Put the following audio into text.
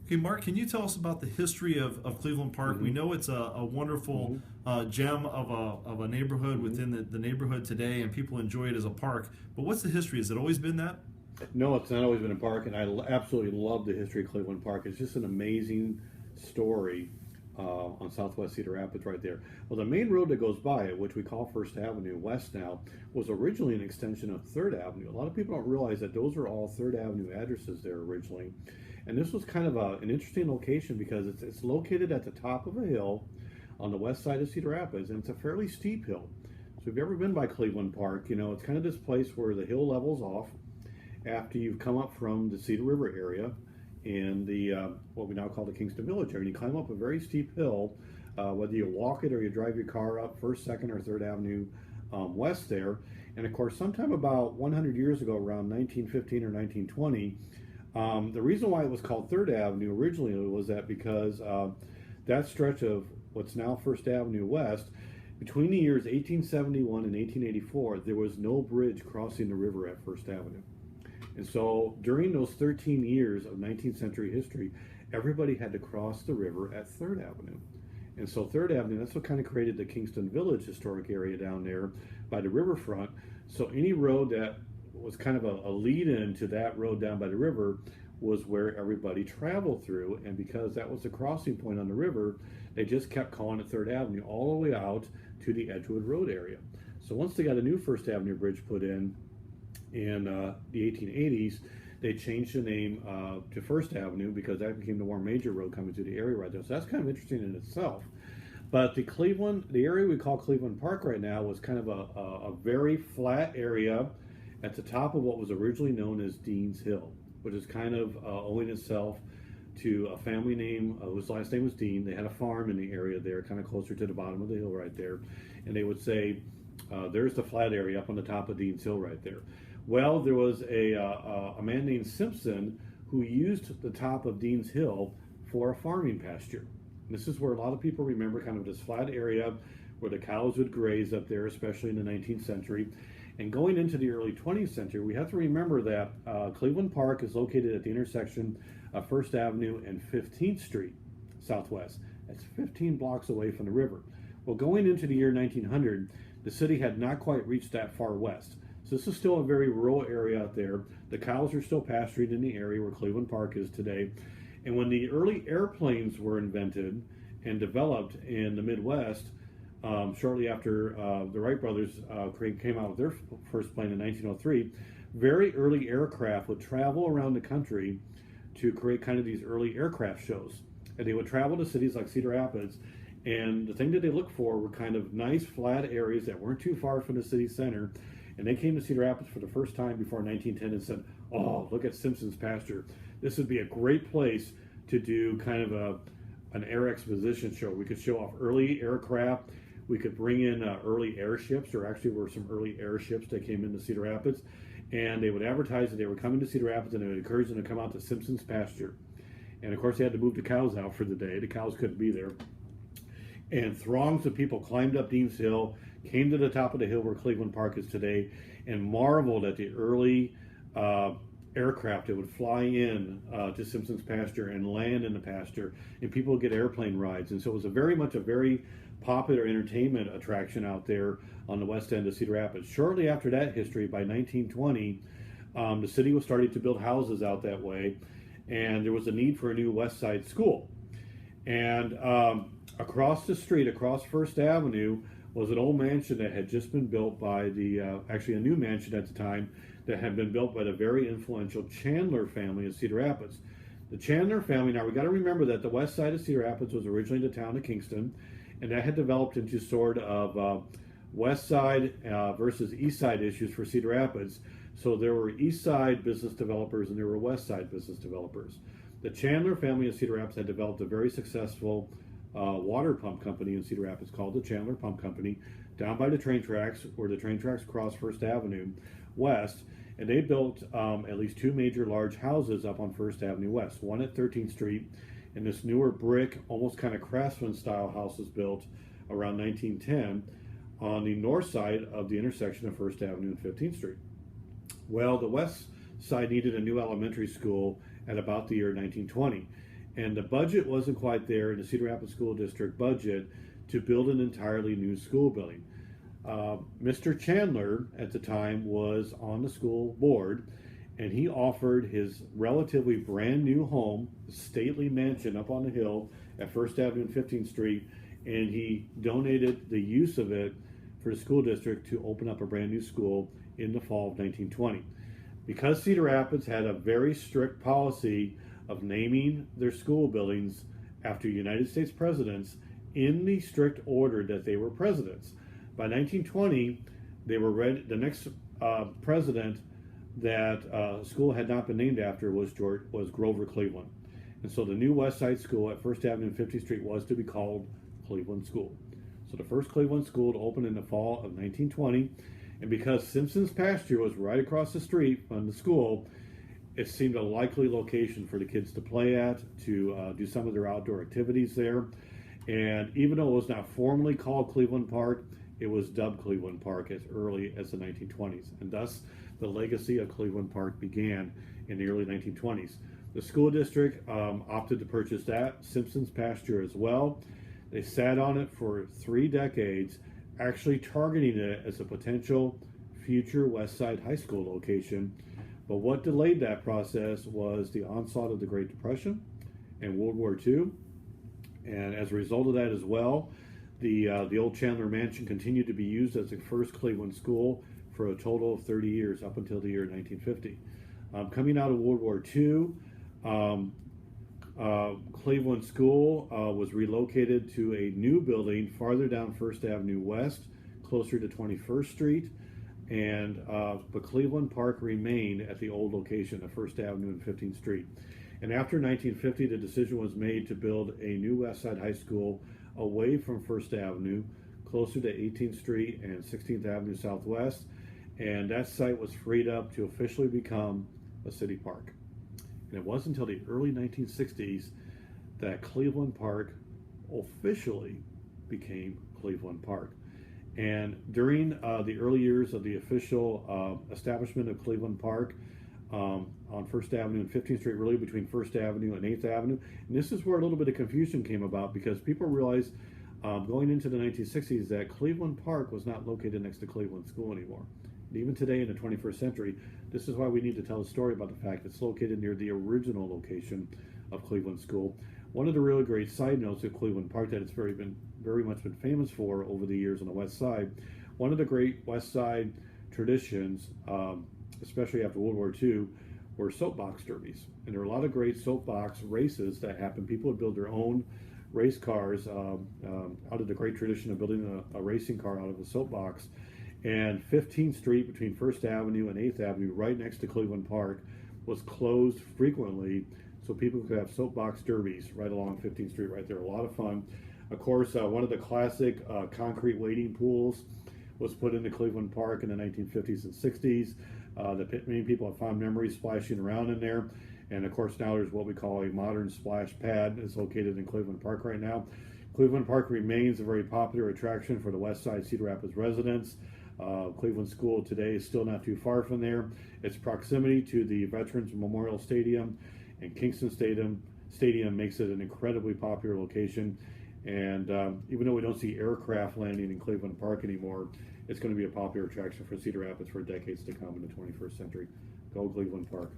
Okay, Mark, can you tell us about the history of Cleveland Park? We hmm know it's a wonderful hmm gem of a neighborhood hmm within the neighborhood today, and people enjoy it as a park. But what's the history? Has it always been that? No, it's not always been a park, and absolutely love the history of Cleveland Park. It's just an amazing story on Southwest Cedar Rapids right there. Well, the main road that goes by it, which we call First Avenue West now, was originally an extension of Third Avenue. A lot of people don't realize that those are all Third Avenue addresses there originally. And this was kind of an interesting location because it's located at the top of a hill on the west side of Cedar Rapids, and it's a fairly steep hill. So if you've ever been by Cleveland Park, you know, it's kind of this place where the hill levels off after you've come up from the Cedar River area and the what we now call the Kingston Village area. And you climb up a very steep hill, whether you walk it or you drive your car up First, Second, or Third Avenue west there. And of course, sometime about 100 years ago, around 1915 or 1920, the reason why it was called Third Avenue originally was that because that stretch of what's now First Avenue West, between the years 1871 and 1884, there was no bridge crossing the river at First Avenue. And so during those 13 years of 19th century history, everybody had to cross the river at Third Avenue. And so Third Avenue, that's what kind of created the Kingston Village historic area down there by the riverfront. So any road that was kind of a lead-in to that road down by the river was where everybody traveled through. And because that was the crossing point on the river, they just kept calling it Third Avenue all the way out to the Edgewood Road area. So once they got a new First Avenue bridge put in the 1880s, they changed the name to First Avenue because that became the more major road coming through the area right there. So that's kind of interesting in itself. But the area we call Cleveland Park right now was kind of a very flat area at the top of what was originally known as Dean's Hill, which is kind of owing itself to a family name whose last name was Dean. They had a farm in the area there, kind of closer to the bottom of the hill right there. And they would say, there's the flat area up on the top of Dean's Hill right there. Well, there was a man named Simpson who used the top of Dean's Hill for a farming pasture. And this is where a lot of people remember kind of this flat area where the cows would graze up there, especially in the 19th century. And going into the early 20th century, we have to remember that Cleveland Park is located at the intersection of First Avenue and 15th Street Southwest. That's 15 blocks away from the river. Well, going into the year 1900, the city had not quite reached that far west. So this is still a very rural area out there. The cows are still pasturing in the area where Cleveland Park is today. And when the early airplanes were invented and developed in the Midwest, shortly after the Wright brothers came out with their first plane in 1903, very early aircraft would travel around the country to create kind of these early aircraft shows. And they would travel to cities like Cedar Rapids. And the thing that they looked for were kind of nice flat areas that weren't too far from the city center. And they came to Cedar Rapids for the first time before 1910 and said, oh, look at Simpson's pasture. This would be a great place to do kind of an air exposition show. We could show off early aircraft. We could bring in early airships. There actually were some early airships that came into Cedar Rapids. And they would advertise that they were coming to Cedar Rapids, and they would encourage them to come out to Simpson's pasture. And of course, they had to move the cows out for the day. The cows couldn't be there. And throngs of people climbed up Dean's Hill, came to the top of the hill where Cleveland Park is today, and marveled at the early aircraft that would fly in to Simpson's pasture and land in the pasture, and people would get airplane rides. And so it was very much a very popular entertainment attraction out there on the west end of Cedar Rapids. Shortly after that history, by 1920, the city was starting to build houses out that way, and there was a need for a new West Side school. And across the street, across First Avenue, was an old mansion that had just been built by actually a new mansion at the time, that had been built by the very influential Chandler family in Cedar Rapids. The Chandler family, now we got to remember that the west side of Cedar Rapids was originally the town of Kingston, and that had developed into sort of west side versus east side issues for Cedar Rapids. So there were east side business developers and there were west side business developers. The Chandler family in Cedar Rapids had developed a very successful water pump company in Cedar Rapids called the Chandler Pump Company, down by the train tracks where the train tracks cross First Avenue West. And they built at least two major large houses up on First Avenue West, one at 13th Street, and this newer brick, almost kind of craftsman style house was built around 1910 on the north side of the intersection of First Avenue and 15th Street. Well, the west side needed a new elementary school at about the year 1920. and the budget wasn't quite there in the Cedar Rapids School District budget to build an entirely new school building. Mr. Chandler at the time was on the school board, and he offered his relatively brand new home, a stately mansion up on the hill at First Avenue and 15th Street, and he donated the use of it for the school district to open up a brand new school in the fall of 1920. Because Cedar Rapids had a very strict policy of naming their school buildings after United States presidents in the strict order that they were presidents. By 1920, they were ready. The next president that school had not been named after was Grover Cleveland. And so the new West Side School at First Avenue and 50th Street was to be called Cleveland School. So the first Cleveland school to open in the fall of 1920. And because Simpson's pasture was right across the street from the school, it seemed a likely location for the kids to play at, to do some of their outdoor activities there. And even though it was not formally called Cleveland Park, it was dubbed Cleveland Park as early as the 1920s. And thus, the legacy of Cleveland Park began in the early 1920s. The school district opted to purchase that, Simpson's pasture as well. They sat on it for 3 decades, actually targeting it as a potential future West Side High School location. But what delayed that process was the onslaught of the Great Depression and World War II. And as a result of that as well, the old Chandler Mansion continued to be used as the first Cleveland school for a total of 30 years, up until the year 1950. Coming out of World War II, Cleveland School was relocated to a new building farther down First Avenue West, closer to 21st Street, and but Cleveland Park remained at the old location of First Avenue and 15th Street. And after 1950, the decision was made to build a new West Side High School away from First Avenue, closer to 18th Street and 16th Avenue Southwest, and that site was freed up to officially become a city park. And it wasn't until the early 1960s that Cleveland Park officially became Cleveland Park. And during the early years of the official establishment of Cleveland Park, on First Avenue and 15th Street, really between First Avenue and 8th Avenue. And this is where a little bit of confusion came about, because people realized going into the 1960s that Cleveland Park was not located next to Cleveland School anymore. And even today in the 21st century, this is why we need to tell a story about the fact it's located near the original location of Cleveland School. One of the really great side notes of Cleveland Park that it's very much been famous for over the years on the West Side, one of the great West Side traditions, especially after World War II, were soapbox derbies. And there were a lot of great soapbox races that happened. People would build their own race cars out of the great tradition of building a racing car out of a soapbox. And 15th Street between First Avenue and 8th Avenue, right next to Cleveland Park, was closed frequently so people could have soapbox derbies right along 15th Street right there. A lot of fun. Of course, one of the classic concrete wading pools was put into Cleveland Park in the 1950s and 60s. Many people have fond memories splashing around in there. And of course, now there's what we call a modern splash pad. It's located in Cleveland Park right now. Cleveland Park remains a very popular attraction for the West Side Cedar Rapids residents. Cleveland School today is still not too far from there. Its proximity to the Veterans Memorial Stadium and Kingston Stadium makes it an incredibly popular location. And even though we don't see aircraft landing in Cleveland Park anymore, it's going to be a popular attraction for Cedar Rapids for decades to come in the 21st century. Go Cleveland Park.